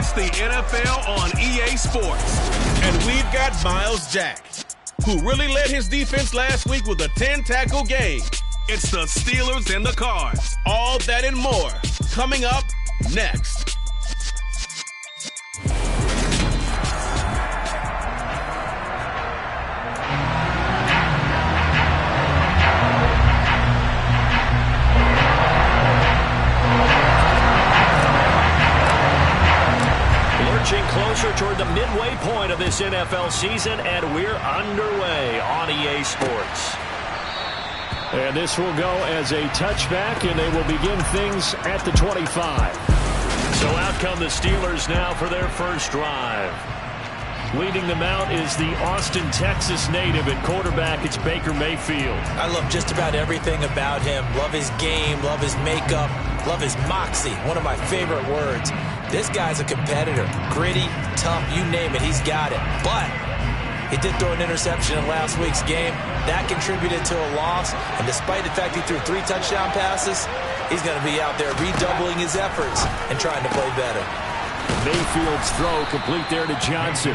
It's the NFL on EA Sports. And we've got Miles Jack, who really led his defense last week with a 10-tackle game. It's the Steelers and the Cards. All that and more coming up next. Closer toward the midway point of this NFL season, and we're underway on EA Sports. And this will go as a touchback, and they will begin things at the 25. So out come the Steelers now for their first drive. Leading them out is the Austin, Texas native at quarterback. It's Baker Mayfield. I love just about everything about him. Love his game, love his makeup, love his moxie. One of my favorite words. This guy's a competitor. Gritty, tough, you name it, he's got it. But he did throw an interception in last week's game. That contributed to a loss. And despite the fact he threw 3 touchdown passes, he's going to be out there redoubling his efforts and trying to play better. Mayfield's throw complete there to Johnson.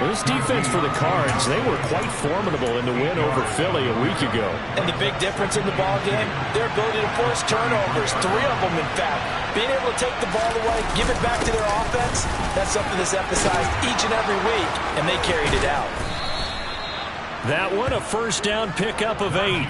Well, this defense for the Cards, they were quite formidable in the win over Philly a week ago. And the big difference in the ball game, their ability to force turnovers, 3 of them in fact. Being able to take the ball away, give it back to their offense, that's something that's emphasized each and every week, and they carried it out. That one, a first down pickup of 8.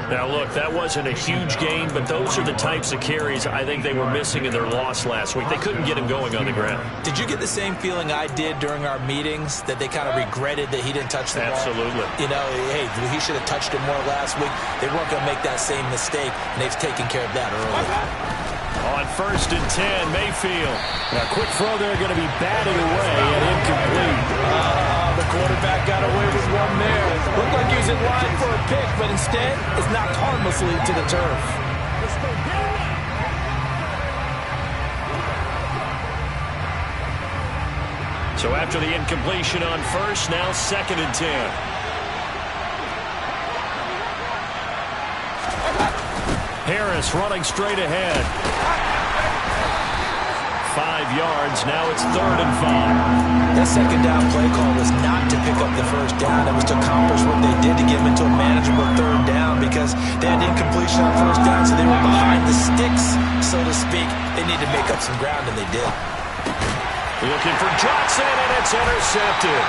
Now, look, that wasn't a huge gain, but those are the types of carries I think they were missing in their loss last week. They couldn't get him going on the ground. Did you get the same feeling I did during our meetings, that they kind of regretted that he didn't touch the ball? Absolutely. You know, hey, he should have touched it more last week. They weren't going to make that same mistake, and they've taken care of that early. On 1st and 10, Mayfield. A quick throw there, going to be batted away and incomplete. The quarterback got away with one there. Looked like he was in line for a pick, but instead, it's knocked harmlessly to the turf. So after the incompletion on 1st, now 2nd and 10. Harris running straight ahead. 5 yards. Now it's 3rd and 5. That second down play call was not to pick up the first down. It was to accomplish what they did to get them into a manageable 3rd down, because they had incompletion on 1st down, so they were behind the sticks, so to speak. They need to make up some ground, and they did. Looking for Johnson, and it's intercepted.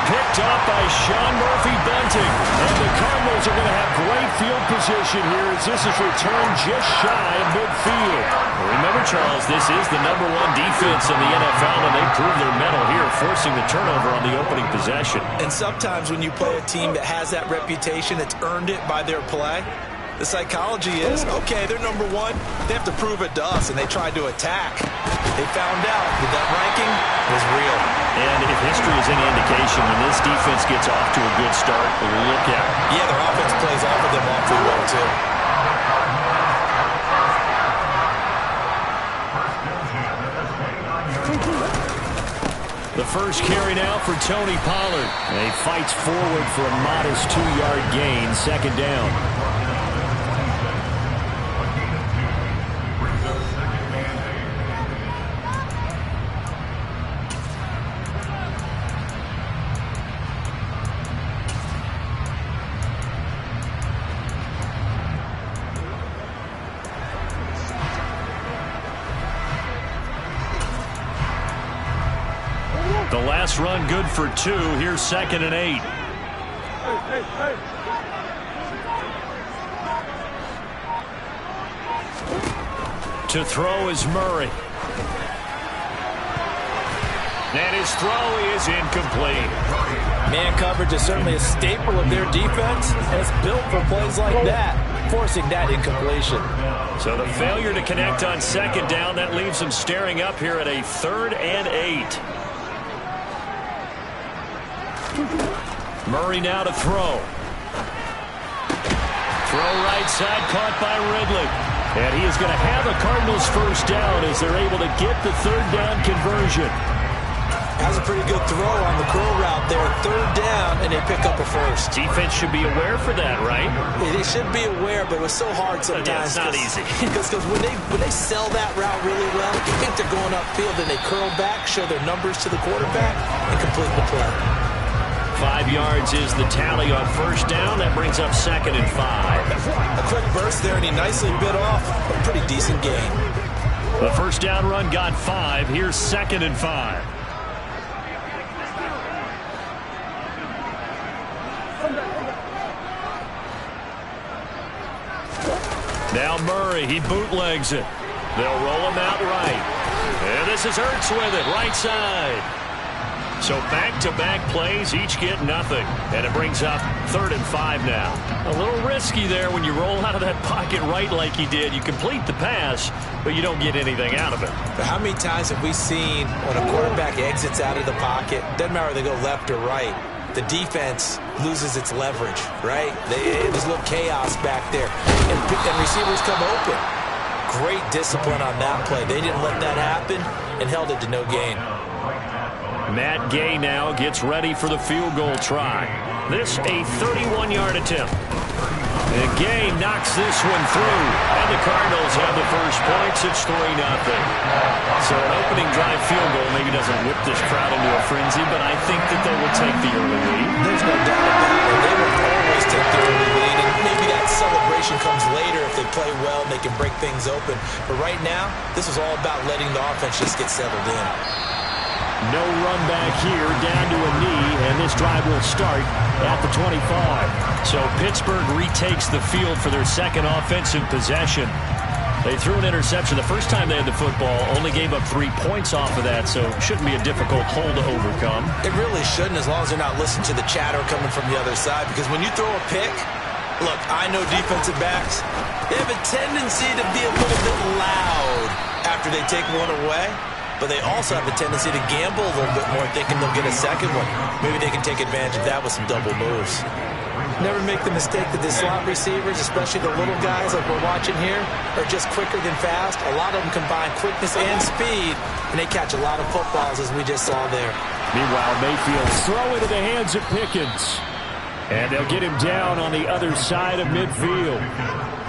Picked up by Sean Murphy-Bunting. And the Cardinals are going to have great field position here as this is returned just shy of midfield. Remember, Charles, this is the #1 defense in the NFL, and they proved their mettle here, forcing the turnover on the opening possession. And sometimes when you play a team that has that reputation, that's earned it by their play, the psychology is, okay, they're #1. They have to prove it to us, and they tried to attack. They found out that that ranking was real. And if history is any indication, when this defense gets off to a good start, look out. Yeah, their offense plays off of them awfully well, too. The first carry now for Tony Pollard. And he fights forward for a modest 2-yard gain, 2nd down. The last run good for 2. Here's 2nd and 8. To throw is Murray. And his throw is incomplete. Man coverage is certainly a staple of their defense, and it's built for plays like that, forcing that incompletion. So the failure to connect on 2nd down, that leaves them staring up here at a 3rd and 8. Murray now to throw. Throw right side, caught by Ridley. And he is going to have a Cardinals first down as they're able to get the 3rd down conversion. Has a pretty good throw on the curl route there. 3rd down, and they pick up a first. Defense should be aware for that, right? Yeah, they should be aware, but it was so hard sometimes. Yeah, it's not easy. Because when they sell that route really well, you think they're going upfield, and they curl back, show their numbers to the quarterback, and complete the play. 5 yards is the tally on 1st down. That brings up 2nd and 5. A quick burst there, and he nicely bit off a pretty decent gain. The 1st down run got 5. Here's 2nd and 5. Now Murray, he bootlegs it. They'll roll him out right. And this is Ertz with it, right side. So back-to-back plays, each get nothing. And it brings up 3rd and 5 now. A little risky there when you roll out of that pocket right like he did. You complete the pass, but you don't get anything out of it. But how many times have we seen when a quarterback exits out of the pocket, doesn't matter whether they go left or right, the defense loses its leverage, right? There's a little chaos back there. And receivers come open. Great discipline on that play. They didn't let that happen and held it to no gain. Matt Gay now gets ready for the field goal try. This a 31-yard attempt. And Gay knocks this one through. And the Cardinals have the first points. It's 3-0. So an opening drive field goal maybe doesn't whip this crowd into a frenzy, but I think that they will take the early lead. There's no doubt about it. They will always take the early lead, and maybe that celebration comes later if they play well and they can break things open. But right now, this is all about letting the offense just get settled in. No run back here, down to a knee, and this drive will start at the 25. So Pittsburgh retakes the field for their 2nd offensive possession. They threw an interception the first time they had the football, only gave up 3 points off of that, so shouldn't be a difficult hole to overcome. It really shouldn't, as long as they're not listening to the chatter coming from the other side, because when you throw a pick, look, I know defensive backs, they have a tendency to be a little bit loud after they take one away. But they also have a tendency to gamble a little bit more, thinking they'll get a second one. Maybe they can take advantage of that with some double moves. Never make the mistake that the slot receivers, especially the little guys like we're watching here, are just quicker than fast. A lot of them combine quickness and speed, and they catch a lot of footballs, as we just saw there. Meanwhile, Mayfield throw into the hands of Pickens. And they'll get him down on the other side of midfield.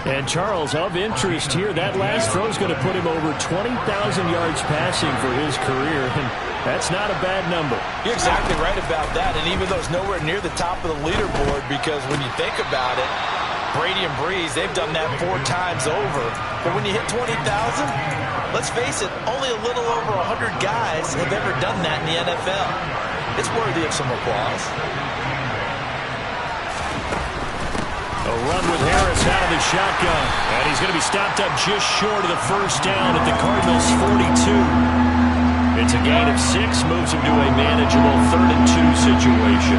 And Charles, of interest here, that last throw is going to put him over 20,000 yards passing for his career, and that's not a bad number. You're exactly right about that, and even though it's nowhere near the top of the leaderboard, because when you think about it, Brady and Breeze, they've done that 4 times over. But when you hit 20,000, let's face it, only a little over 100 guys have ever done that in the NFL. It's worthy of some applause. A run with Harris out of the shotgun. And he's going to be stopped up just short of the 1st down at the Cardinals' 42. It's a gain of 6, moves him to a manageable 3rd and 2 situation.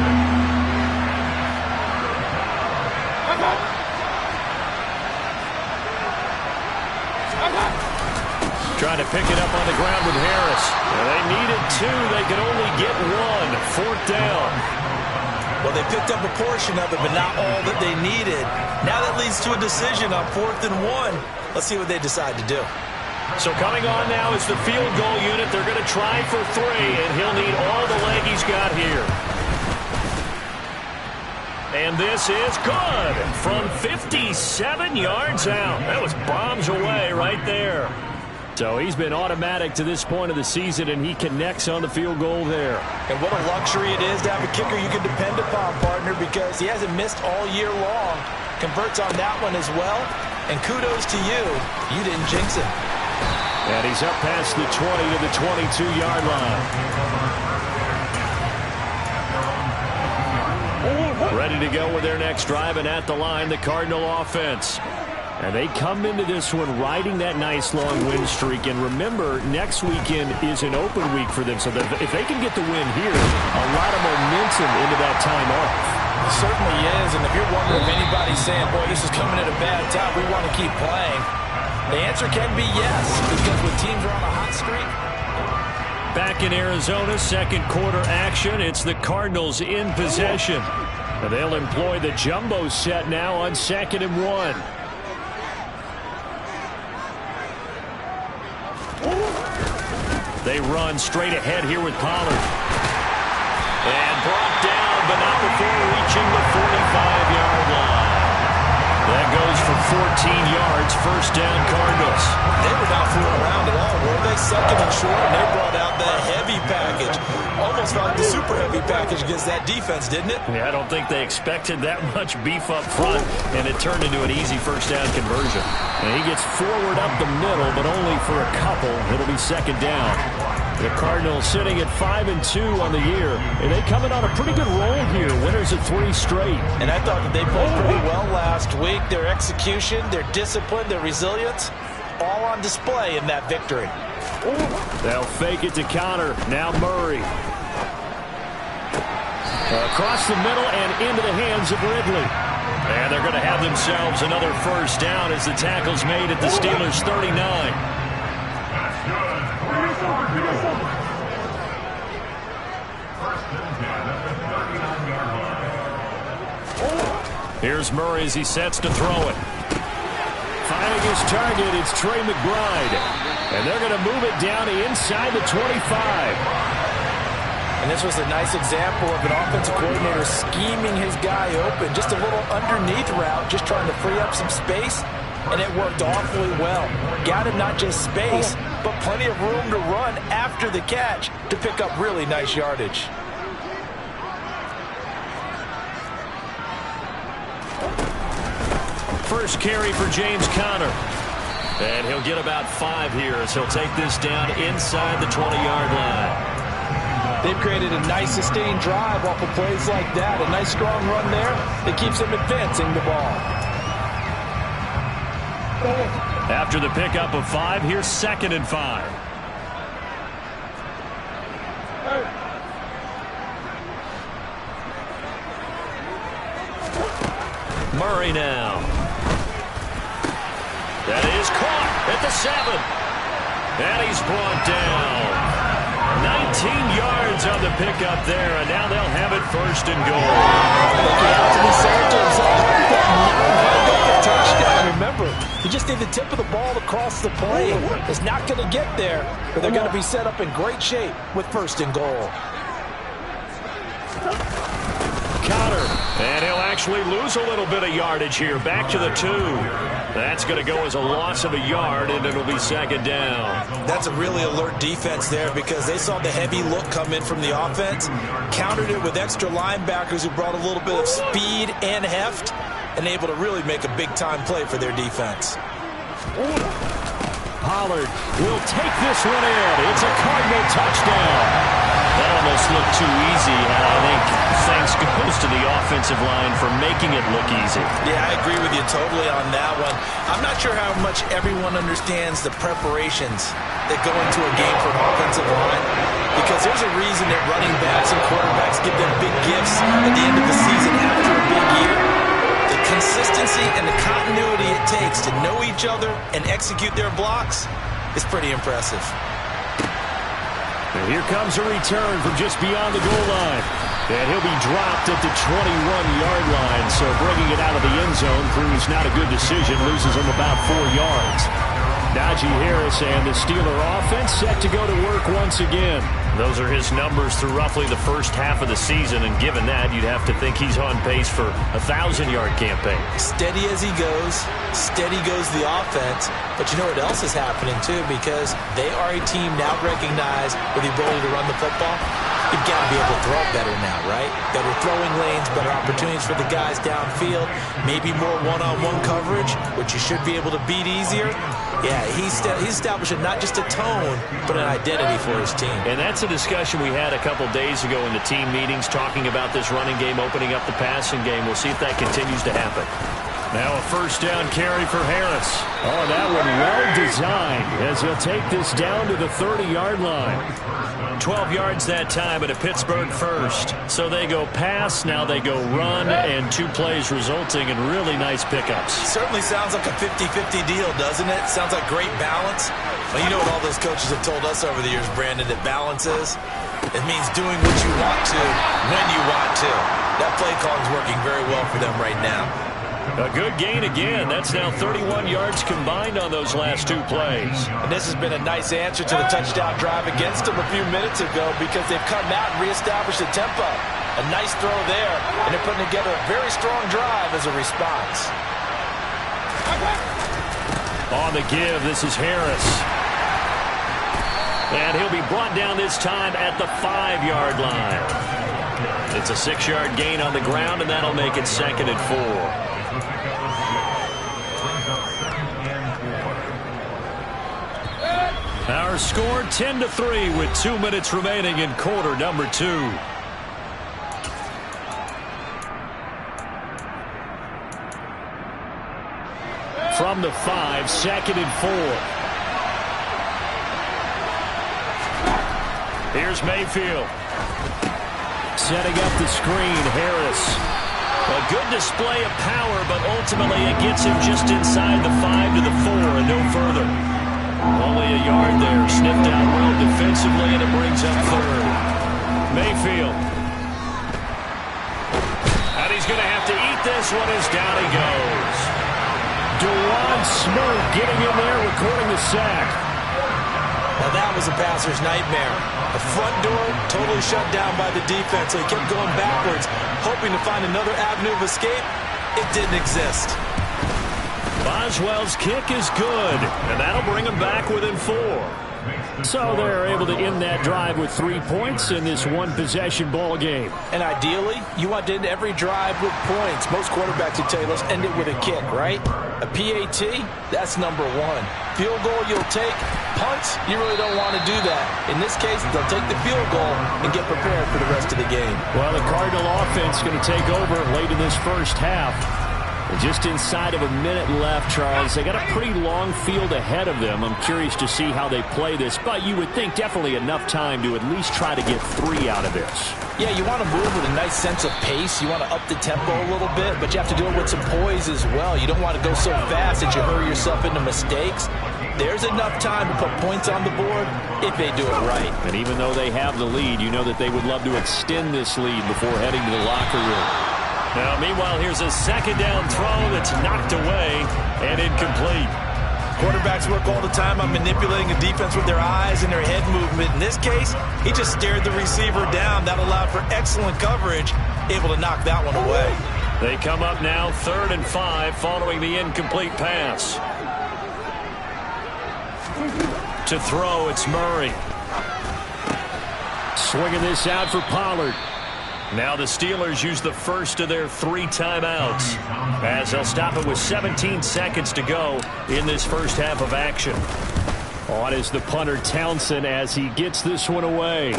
Trying to pick it up on the ground with Harris. And they needed 2. They could only get 1. 4th down. Well, they picked up a portion of it, but not all that they needed. Now that leads to a decision on 4th and 1. Let's see what they decide to do. So coming on now is the field goal unit. They're going to try for 3, and he'll need all the leg he's got here. And this is good from 57 yards out. That was bombs away right there. So he's been automatic to this point of the season, and he connects on the field goal there. And what a luxury it is to have a kicker you can depend upon, partner, because he hasn't missed all year long. Converts on that one as well. And kudos to you. You didn't jinx him. And he's up past the 20 to the 22-yard line. Ready to go with their next drive, and at the line, the Cardinal offense. And they come into this one riding that nice long win streak. And remember, next weekend is an open week for them. So that if they can get the win here, a lot of momentum into that time off. It certainly is. And if you're wondering if anybody's saying, boy, this is coming at a bad time, we want to keep playing, the answer can be yes, because when teams are on a hot streak. Back in Arizona, 2nd quarter action. It's the Cardinals in possession. And they'll employ the jumbo set now on 2nd and 1. They run straight ahead here with Pollard. And brought down, but not before reaching the 45-yard line. That goes for 14 yards, first down Cardinals. They were not fooling around at all, were they? Second and short, and they brought out the heavy package. Almost like the super heavy package against that defense, didn't it? Yeah, I don't think they expected that much beef up front, and it turned into an easy first down conversion. And he gets forward up the middle, but only for a couple. It'll be second down. The Cardinals sitting at 5-2 on the year, and they coming on a pretty good roll here. Winners of 3 straight. And I thought that they played pretty well last week. Their execution, their discipline, their resilience, all on display in that victory. They'll fake it to counter. Now Murray. Across the middle and into the hands of Ridley. And they're going to have themselves another first down as the tackle's made at the Steelers' 39. Here's Murray as he sets to throw it. Finding his target, it's Trey McBride. And they're going to move it down inside the 25. And this was a nice example of an offensive coordinator scheming his guy open. Just a little underneath route, just trying to free up some space. And it worked awfully well. Got him not just space, but plenty of room to run after the catch to pick up really nice yardage. First carry for James Conner. And he'll get about 5 here as he'll take this down inside the 20-yard line. They've created a nice sustained drive off of plays like that. A nice strong run there that keeps them advancing the ball. After the pickup of 5, here's 2nd and 5. Murray now. That is caught at the 7. And he's brought down. 19 yards on the pickup there, and now they'll have it first and goal. Looking out to be saying to himself, a touchdown. Remember, you just need the tip of the ball to cross the plane. It's not going to get there, but they're going to be set up in great shape with first and goal. Conner, and he'll actually lose a little bit of yardage here. Back to the 2. That's going to go as a loss of a yard, and it'll be second down. That's a really alert defense there because they saw the heavy look come in from the offense, countered it with extra linebackers who brought a little bit of speed and heft, and able to really make a big-time play for their defense. Pollard will take this one in. It's a Cardinal touchdown. That almost looked too easy, and I think thanks goes to the offensive line for making it look easy. Yeah, I agree with you totally on that one. I'm not sure how much everyone understands the preparations that go into a game for an offensive line, because there's a reason that running backs and quarterbacks give them big gifts at the end of the season after a big year. The consistency and the continuity it takes to know each other and execute their blocks is pretty impressive. And here comes a return from just beyond the goal line. And he'll be dropped at the 21-yard line. So bringing it out of the end zone proves not a good decision. Loses him about 4 yards. Najee Harris and the Steeler offense set to go to work once again. Those are his numbers through roughly the first half of the season, and given that, you'd have to think he's on pace for a 1,000-yard campaign. Steady as he goes, steady goes the offense, but you know what else is happening too, because they are a team now recognized with the ability to run the football. You've got to be able to throw better now, right? Better throwing lanes, better opportunities for the guys downfield, maybe more one-on-one coverage, which you should be able to beat easier. Yeah, he's establishing not just a tone, but an identity for his team. And that's a discussion we had a couple days ago in the team meetings, talking about this running game, opening up the passing game. We'll see if that continues to happen. Now a first down carry for Harris. Oh, that one well designed as he'll take this down to the 30-yard line. 12 yards that time at a Pittsburgh first. So they go pass, now they go run, and 2 plays resulting in really nice pickups. Certainly sounds like a 50-50 deal, doesn't it? Sounds like great balance. Well, you know what all those coaches have told us over the years, Brandon, that balance is? It means doing what you want to, when you want to. That play calling is working very well for them right now. A good gain again. That's now 31 yards combined on those last 2 plays. And this has been a nice answer to the touchdown drive against them a few minutes ago because they've come out and reestablished the tempo. A nice throw there, and they're putting together a very strong drive as a response. On the give, this is Harris. And he'll be brought down this time at the 5-yard line. It's a 6-yard gain on the ground, and that'll make it 2nd and 4. Our score 10-3 with 2 minutes remaining in quarter number 2. From the 5, 2nd and 4. Here's Mayfield. Setting up the screen, Harris. A good display of power, but ultimately it gets him just inside the 5 to the 4 and no further. Only a yard there, sniffed out well defensively, and it brings up 3rd. Mayfield. And he's going to have to eat this one as down he goes. Dewan Smith getting in there, recording the sack. Now that was a passer's nightmare. The front door totally shut down by the defense, so he kept going backwards, hoping to find another avenue of escape. It didn't exist. Boswell's kick is good, and that'll bring him back within 4. So they're able to end that drive with 3 points in this one-possession ball game. And ideally, you want to end every drive with points. Most quarterbacks would tell you, let's end it with a kick, right? A PAT, that's number 1. Field goal you'll take. Punts, you really don't want to do that. In this case, they'll take the field goal and get prepared for the rest of the game. Well, the Cardinal offense going to take over late in this first half. And just inside of a minute left, Charles. They got a pretty long field ahead of them. I'm curious to see how they play this, but you would think definitely enough time to at least try to get 3 out of this. Yeah, you want to move with a nice sense of pace. You want to up the tempo a little bit, but you have to do it with some poise as well. You don't want to go so fast that you hurry yourself into mistakes. There's enough time to put points on the board if they do it right. And even though they have the lead, you know that they would love to extend this lead before heading to the locker room. Now, meanwhile, here's a 2nd down throw that's knocked away and incomplete. Quarterbacks work all the time on manipulating a defense with their eyes and their head movement. In this case, he just stared the receiver down. That allowed for excellent coverage, able to knock that one away. They come up now 3rd and 5 following the incomplete pass. To throw, it's Murray. Swinging this out for Pollard. Now the Steelers use the first of their 3 timeouts as they'll stop it with 17 seconds to go in this first half of action. On is the punter Townsend as he gets this one away.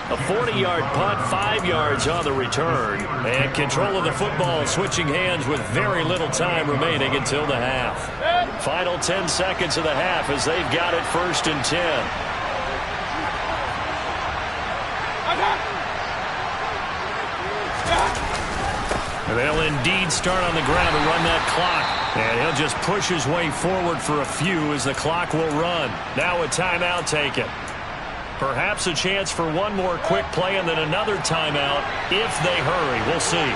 A 40-yard punt, 5 yards on the return. And control of the football switching hands with very little time remaining until the half. Final 10 seconds of the half as they've got it 1st and 10. They'll indeed start on the ground to run that clock. And he'll just push his way forward for a few as the clock will run. Now a timeout taken. Perhaps a chance for one more quick play and then another timeout if they hurry. We'll see.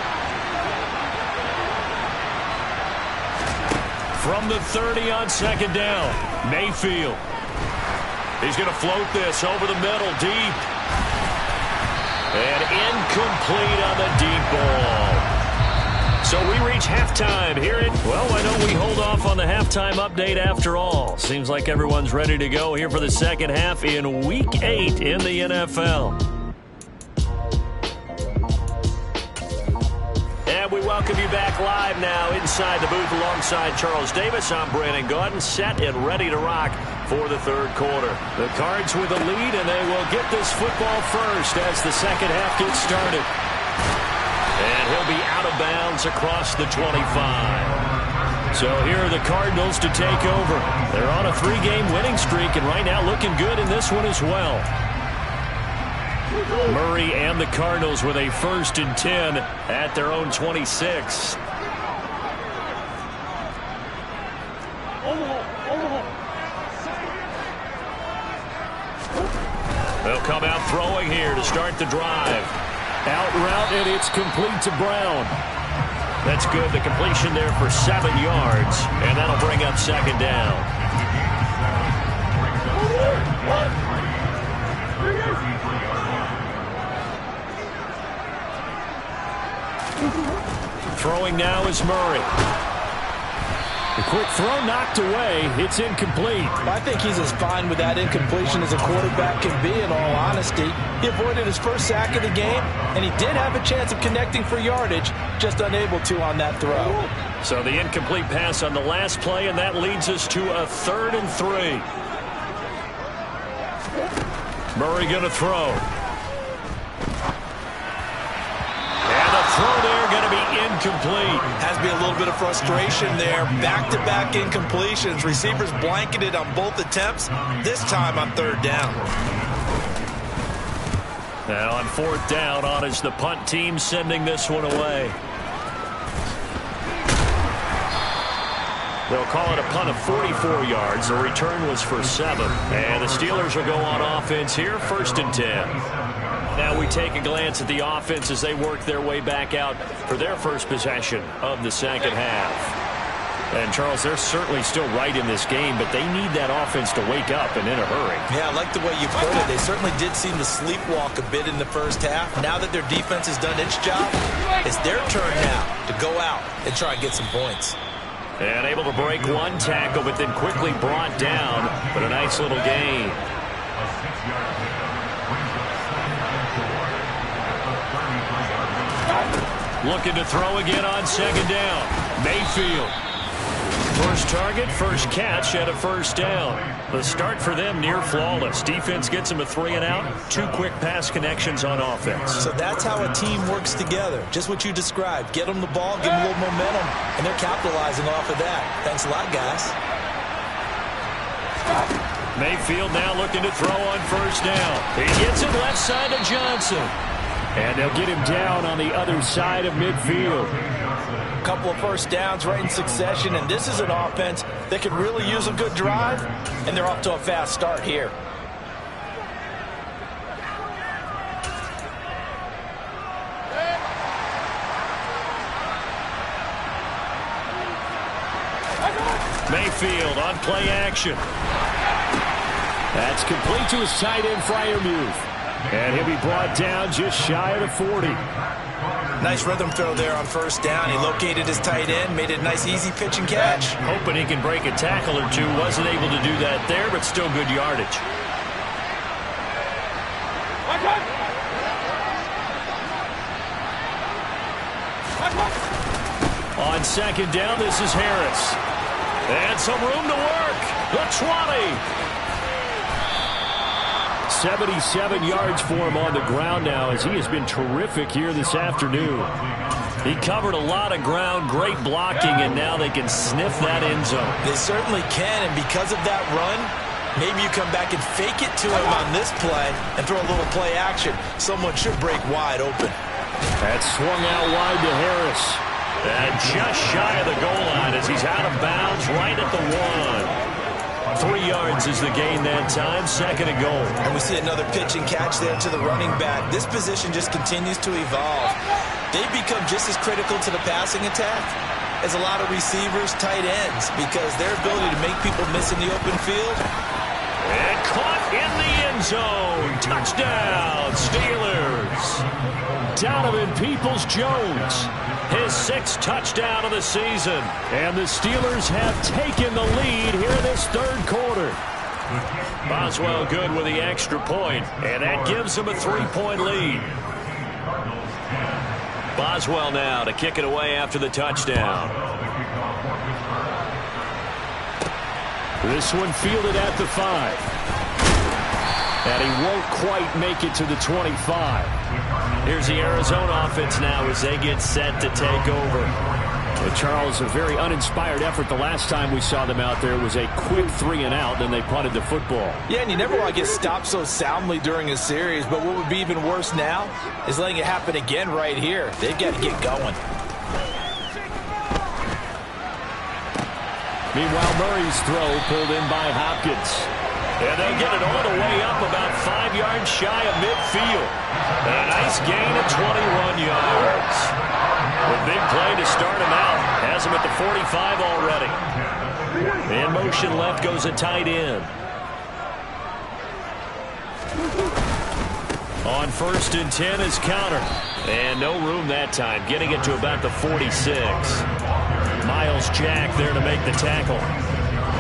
From the 30 on 2nd down, Mayfield. He's going to float this over the middle, deep. And incomplete on the deep ball. So we reach halftime here at, well, why don't we hold off on the halftime update after all? Seems like everyone's ready to go here for the second half in Week 8 in the NFL. And we welcome you back live now inside the booth alongside Charles Davis. I'm Brandon Gaudin, set and ready to rock for the 3rd quarter. The Cards with the lead, and they will get this football first as the second half gets started. And he'll be out of bounds across the 25. So here are the Cardinals to take over. They're on a 3-game winning streak, and right now looking good in this one as well. Murray and the Cardinals with a 1st and 10 at their own 26. They'll come out throwing here to start the drive. Out route, and it's complete to Brown. That's good. The completion there for 7 yards, and that'll bring up second down. Throwing now is Murray. The quick throw knocked away. It's incomplete. I think he's as fine with that incompletion as a quarterback can be, in all honesty. He avoided his first sack of the game, and he did have a chance of connecting for yardage, just unable to on that throw. So the incomplete pass on the last play, and that leads us to a 3rd and 3. Murray going to throw. And the throw there going to be incomplete. Has to be a little bit of frustration there. Back-to-back incompletions. Receivers blanketed on both attempts, this time on 3rd down. Now on 4th down, on is the punt team sending this one away. They'll call it a punt of 44 yards. The return was for 7. And the Steelers will go on offense here, 1st and 10. Now we take a glance at the offense as they work their way back out for their first possession of the second half. And, Charles, they're certainly still right in this game, but they need that offense to wake up and in a hurry. Yeah, I like the way you put it. They certainly did seem to sleepwalk a bit in the first half. Now that their defense has done its job, it's their turn now to go out and try and get some points. And able to break one tackle, but then quickly brought down. But a nice little gain. Looking to throw again on 2nd down. Mayfield. First target, first catch at a 1st down. The start for them near flawless. Defense gets them a 3 and out. 2 quick pass connections on offense. So that's how a team works together. Just what you described. Get them the ball, give them a little momentum, and they're capitalizing off of that. Thanks a lot, guys. Mayfield now looking to throw on 1st down. He gets it left side to Johnson. And they'll get him down on the other side of midfield. A couple of 1st downs right in succession, and this is an offense that could really use a good drive, and they're off to a fast start here. Mayfield on play action. That's complete to his tight end, Freiermuth. And he'll be brought down just shy of the 40. Nice rhythm throw there on 1st down. He located his tight end, made it a nice easy pitch and catch. Hoping he can break a tackle or two. Wasn't able to do that there, but still good yardage. On 2nd down, this is Harris. And some room to work. The 20. 77 yards for him on the ground now, as he has been terrific here this afternoon. He covered a lot of ground, great blocking, and now they can sniff that end zone. They certainly can, and because of that run, maybe you come back and fake it to him on this play and throw a little play action. Someone should break wide open. That swung out wide to Harris. And just shy of the goal line as he's out of bounds right at the 1. 3 yards is the gain that time, 2nd and goal. And we see another pitch and catch there to the running back. This position just continues to evolve. They've become just as critical to the passing attack as a lot of receivers, tight ends, because their ability to make people miss in the open field. And caught in the end zone. Touchdown, Steelers. Donovan Peoples-Jones. His 6th touchdown of the season. And the Steelers have taken the lead here in this 3rd quarter. Boswell good with the extra point, and that gives them a 3-point lead. Boswell now to kick it away after the touchdown. This one fielded at the 5. And he won't quite make it to the 25. Here's the Arizona offense now as they get set to take over. Well, Charles, a very uninspired effort the last time we saw them out there. It was a quick 3 and out, then they punted the football. Yeah, and you never want to get stopped so soundly during a series, but what would be even worse now is letting it happen again right here. They've got to get going. Meanwhile, Murray's throw pulled in by Hopkins. And they'll get it all the way up about 5 yards shy of midfield. And a nice gain of 21 yards. A big play to start him out. Has him at the 45 already. In motion left goes a tight end. On 1st and 10 is counter. And no room that time. Getting it to about the 46. Miles Jack there to make the tackle.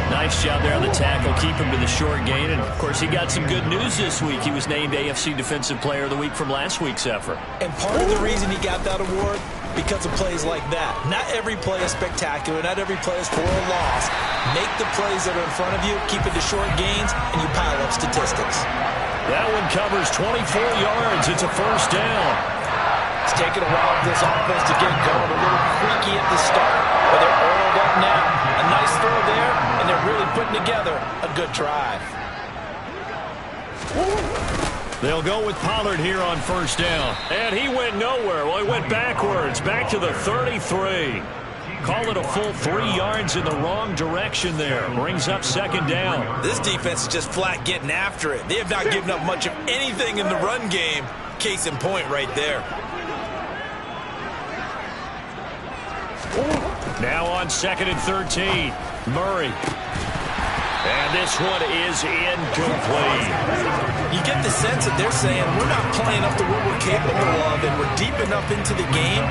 Nice job there on the tackle. Keep him to the short gain. And, of course, he got some good news this week. He was named AFC Defensive Player of the Week from last week's effort. And part of the reason he got that award, because of plays like that. Not every play is spectacular. Not every play is for a loss. Make the plays that are in front of you, keep it to short gains, and you pile up statistics. That one covers 24 yards. It's a 1st down. It's taken a while for this offense to get going. A little creaky at the start, but they're oiled up now. A nice throw there, and they're really putting together a good drive. They'll go with Pollard here on 1st down. And he went nowhere. Well, he went backwards, back to the 33. Call it a full 3 yards in the wrong direction there. Brings up 2nd down. This defense is just flat getting after it. They have not given up much of anything in the run game. Case in point right there. Now on 2nd and 13. Murray. And this one is incomplete. You get the sense that they're saying we're not playing up to what we're capable of, and we're deep enough into the game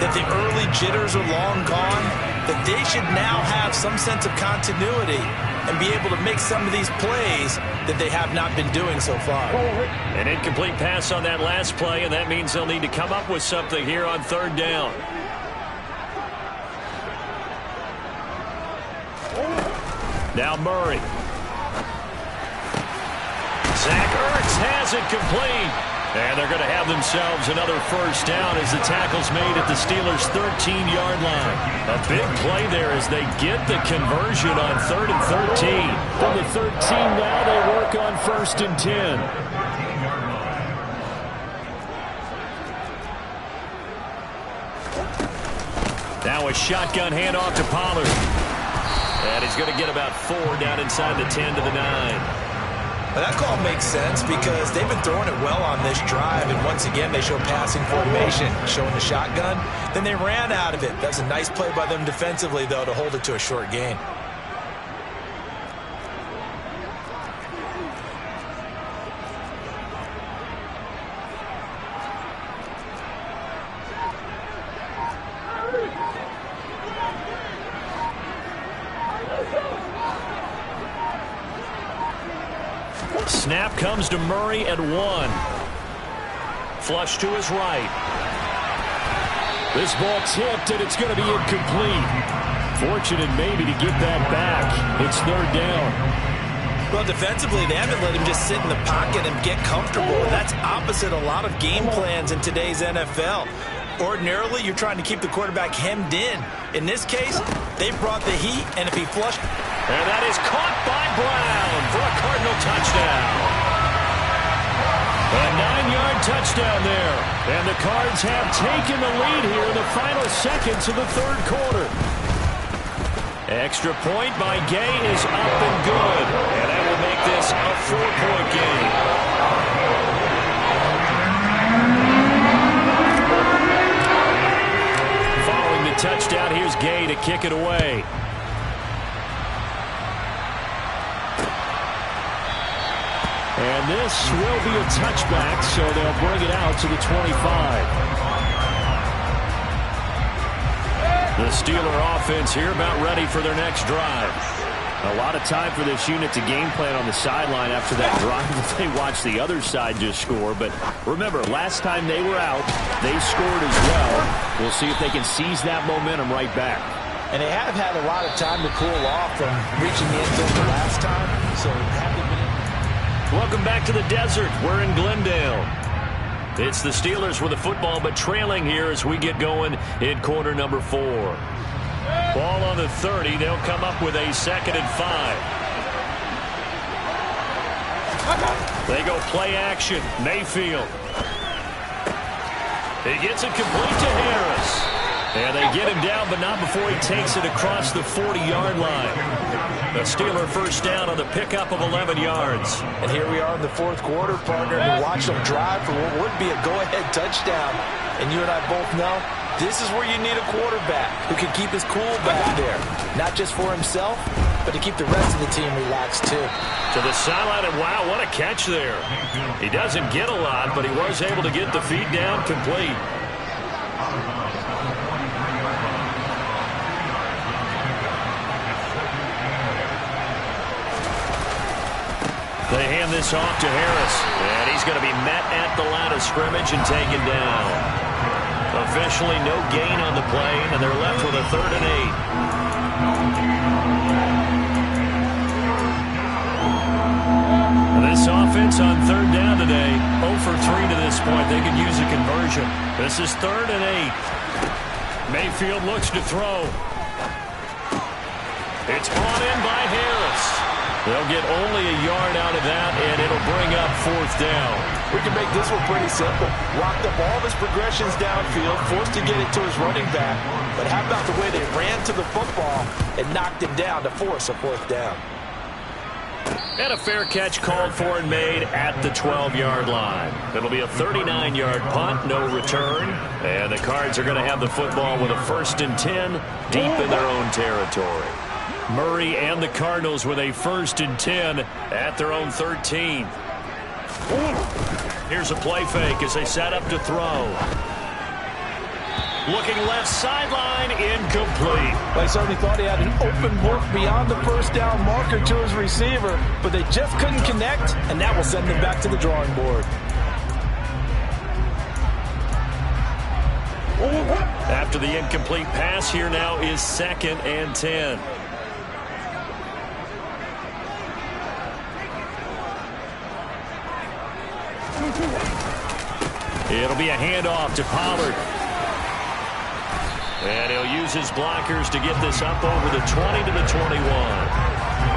that the early jitters are long gone, that they should now have some sense of continuity and be able to make some of these plays that they have not been doing so far. An incomplete pass on that last play, and that means they'll need to come up with something here on 3rd down. Now Murray. Zach Ertz has it complete. And they're going to have themselves another 1st down as the tackle's made at the Steelers' 13-yard line. A big play there as they get the conversion on 3rd and 13. From the 13 now, they work on 1st and 10. Now a shotgun handoff to Pollard. And he's going to get about 4 down inside the 10 to the 9. Well, that call makes sense because they've been throwing it well on this drive, and once again they show passing formation, showing the shotgun. Then they ran out of it. That's a nice play by them defensively, though, to hold it to a short gain. Snap comes to Murray at 1. Flush to his right. This ball tipped, and it's going to be incomplete. Fortunate maybe to get that back. It's 3rd down. Well, defensively, they haven't let him just sit in the pocket and get comfortable. And that's opposite a lot of game plans in today's NFL. Ordinarily, you're trying to keep the quarterback hemmed in. In this case, they brought the heat, and if he flushed... And that is caught by Brown for a Cardinal touchdown. A 9-yard touchdown there. And the Cards have taken the lead here in the final seconds of the 3rd quarter. Extra point by Gay is up and good. And that will make this a 4-point game. Following the touchdown, here's Gay to kick it away. And this will be a touchback, so they'll bring it out to the 25. The Steeler offense here about ready for their next drive. A lot of time for this unit to game plan on the sideline after that drive that they watched the other side just score. But remember, last time they were out, they scored as well. We'll see if they can seize that momentum right back. And they have had a lot of time to cool off from reaching the end zone the last time, so haven't been. Welcome back to the desert. We're in Glendale. It's the Steelers with the football, but trailing here as we get going in quarter number 4. Ball on the 30. They'll come up with a 2nd and 5. They go play action. Mayfield. He gets it complete to Harris. And they get him down, but not before he takes it across the 40-yard line. The Steeler first down on the pickup of 11 yards. And here we are in the fourth quarter, partner, and watch them drive for what would be a go-ahead touchdown. And you and I both know this is where you need a quarterback who can keep his cool back there. Not just for himself, but to keep the rest of the team relaxed too. To the sideline, and wow, what a catch there. He doesn't get a lot, but he was able to get the feet down complete. They hand this off to Harris, and he's going to be met at the line of scrimmage and taken down. Officially no gain on the play, and they're left with a 3rd and 8. This offense on 3rd down today, 0 for 3 to this point. They could use a conversion. This is 3rd and 8. Mayfield looks to throw. It's brought in by Harris. They'll get only a yard out of that, and it'll bring up 4th down. We can make this one pretty simple. Locked up all of his progressions downfield, forced to get it to his running back. But how about the way they ran to the football and knocked him down to force a 4th down? And a fair catch called for and made at the 12-yard line. It'll be a 39-yard punt, no return. And the Cards are going to have the football with a 1st and 10 deep in their own territory. Murray and the Cardinals with a 1st and 10 at their own 13. Here's a play fake as they set up to throw. Looking left sideline, incomplete. Well, he certainly thought he had an open look beyond the 1st down marker to his receiver, but they just couldn't connect, and that will send them back to the drawing board. After the incomplete pass, here now is 2nd and 10. It'll be a handoff to Pollard. And he'll use his blockers to get this up over the 20 to the 21.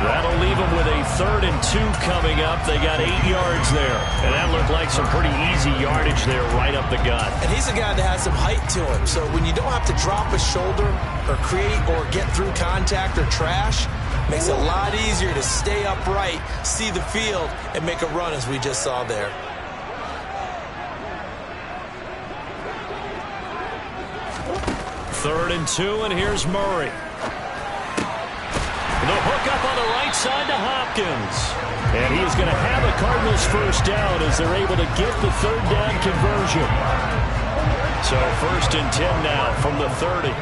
That'll leave him with a 3rd and 2 coming up. They got 8 yards there. And that looked like some pretty easy yardage there right up the gut. And he's a guy that has some height to him. So when you don't have to drop a shoulder or create or get through contact or trash, makes it a lot easier to stay upright, see the field, and make a run as we just saw there. 3rd and 2, and here's Murray. The hook up on the right side to Hopkins. And he is going to have a Cardinals 1st down as they're able to get the 3rd down conversion. So 1st and 10 now from the 30.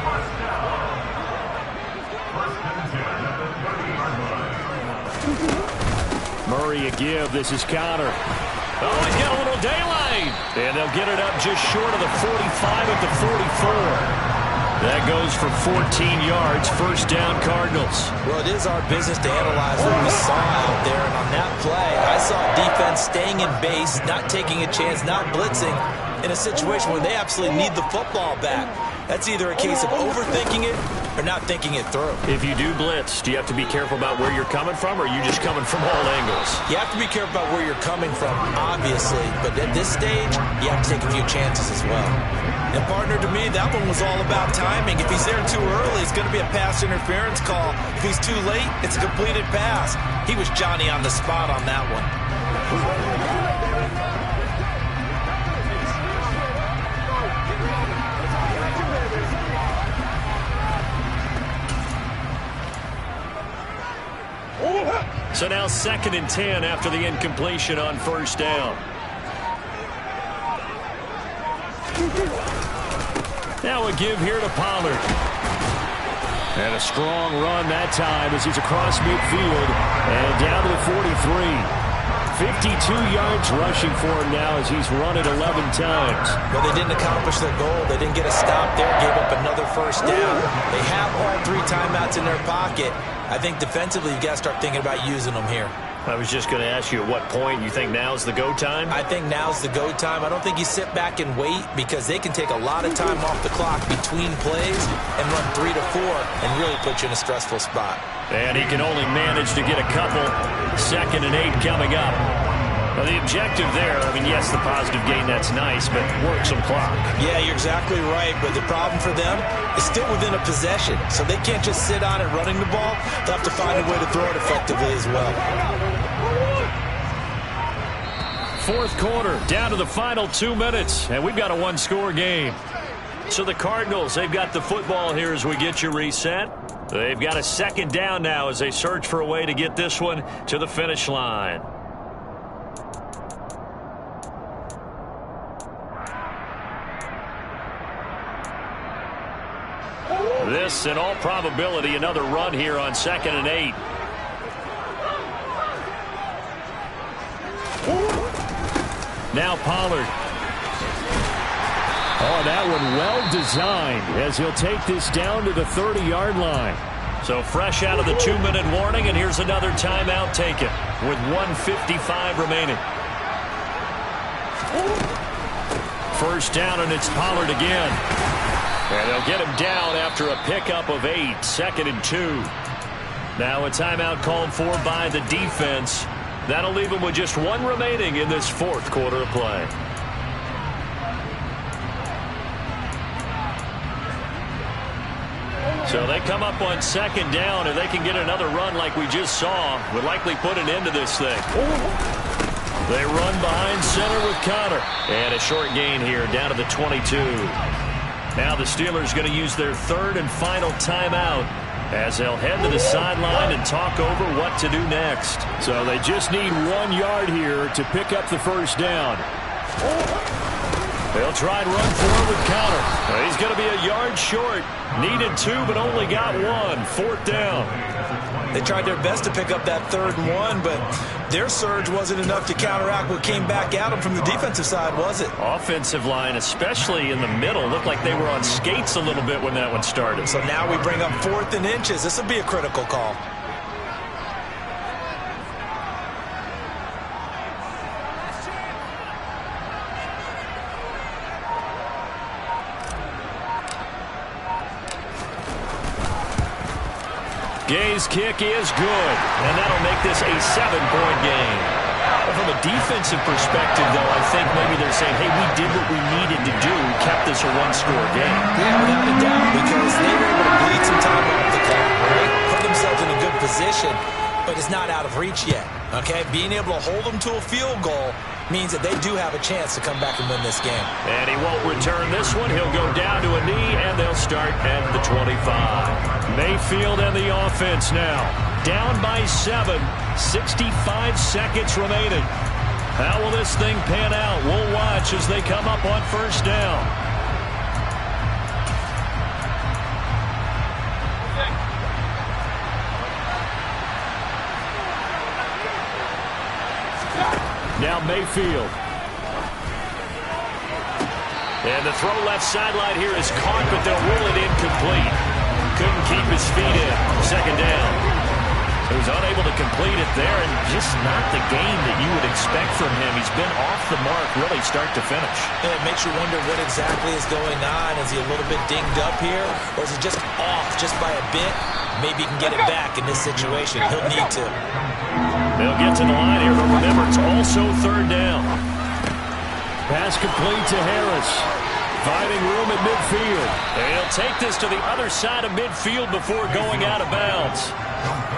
Murray a give. This is Connor. Oh, he's got a little daylight. And they'll get it up just short of the 45 at the 44. That goes for 14 yards, 1st down Cardinals. Well, it is our business to analyze what we saw out there, and on that play, I saw defense staying in base, not taking a chance, not blitzing, in a situation where they absolutely need the football back. That's either a case of overthinking it or not thinking it through. If you do blitz, do you have to be careful about where you're coming from, or are you just coming from all angles? You have to be careful about where you're coming from, obviously, but at this stage, you have to take a few chances as well. And partner, to me, that one was all about timing. If he's there too early, it's going to be a pass interference call. If he's too late, it's a completed pass. He was Johnny on the spot on that one. So now 2nd and 10 after the incompletion on 1st down. Now a give here to Pollard. And a strong run that time as he's across midfield and down to the 43. 52 yards rushing for him now as he's run it 11 times. Well, they didn't accomplish their goal. They didn't get a stop there, gave up another 1st down. They have all 3 timeouts in their pocket. I think defensively, you've got to start thinking about using them here. I was just going to ask you at what point you think now's the go time? I think now's the go time. I don't think you sit back and wait because they can take a lot of time off the clock between plays and run 3 to 4 and really put you in a stressful spot. And he can only manage to get a couple. 2nd and 8 coming up. Well, the objective there, I mean, yes, the positive gain, that's nice, but work some clock. Yeah, you're exactly right, but the problem for them is still within a possession, so they can't just sit on it running the ball. They'll have to find a way to throw it effectively as well. Fourth quarter, down to the final 2 minutes, and we've got a one-score game. So the Cardinals, they've got the football here as we get you reset. They've got a second down now as they search for a way to get this one to the finish line. This, in all probability, another run here on 2nd and 8. Now Pollard. Oh, that one well designed as he'll take this down to the 30-yard line. So fresh out of the 2-minute warning, and here's another timeout taken with 1:55 remaining. First down, and it's Pollard again. And they'll get him down after a pickup of 8, 2nd and 2. Now a timeout called for by the defense. That'll leave him with just 1 remaining in this fourth quarter of play. So they come up on 2nd down. If they can get another run like we just saw, would likely put an end to this thing. They run behind center with Connor. And a short gain here down to the 22. Now the Steelers going to use their 3rd and final timeout as they'll head to the sideline and talk over what to do next. So they just need 1 yard here to pick up the first down. They'll try and run forward with Connor. He's going to be a yard short. Needed 2, but only got 1. 4th down. They tried their best to pick up that 3rd and 1, but their surge wasn't enough to counteract what came back at them from the defensive side, was it? Offensive line, especially in the middle, looked like they were on skates a little bit when that one started. So now we bring up 4th and inches. This will be a critical call. Gay's kick is good, and that'll make this a 7-point game. From a defensive perspective, though, I think maybe they're saying, hey, we did what we needed to do, kept this a 1-score game. Yeah, without a doubt, because they were able to bleed some time off the clock, right? Put themselves in a good position, but it's not out of reach yet, okay? Being able to hold them to a field goal means that they do have a chance to come back and win this game. And he won't return this one. He'll go down to a knee, and they'll start at the 25. Mayfield and the offense now. Down by 7, 65 seconds remaining. How will this thing pan out? We'll watch as they come up on first down. Now Mayfield. And the throw left sideline here is caught, but they'll rule it incomplete. Couldn't keep his feet in. 2nd down. He was unable to complete it there, and just not the game that you would expect from him. He's been off the mark really start to finish. And it makes you wonder what exactly is going on. Is he a little bit dinged up here, or is he just off just by a bit? Maybe he can get it back in this situation. He'll need to. They'll get to the line here, but remember, it's also 3rd down. Pass complete to Harris. Finding room at midfield. And he'll take this to the other side of midfield before going out of bounds.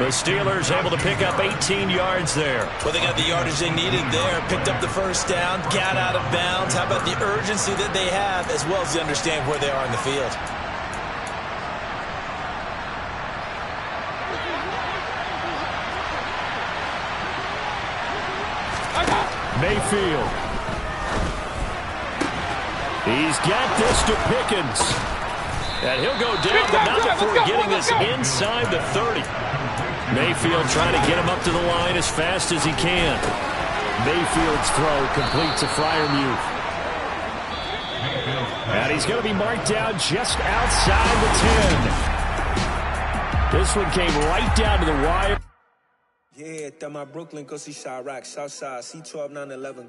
The Steelers able to pick up 18 yards there. Well, they got the yardage they needed there. Picked up the first down, got out of bounds. How about the urgency that they have, as well as they understand where they are in the field? Mayfield. He's got this to Pickens. And he'll go down, but not before getting this inside the 30. Mayfield trying to get him up to the line as fast as he can. Mayfield's throw complete to Freiermuth. And he's going to be marked down just outside the 10. This one came right down to the wire. Yeah, that my Brooklyn, go see Chirac, Southside, C12 911.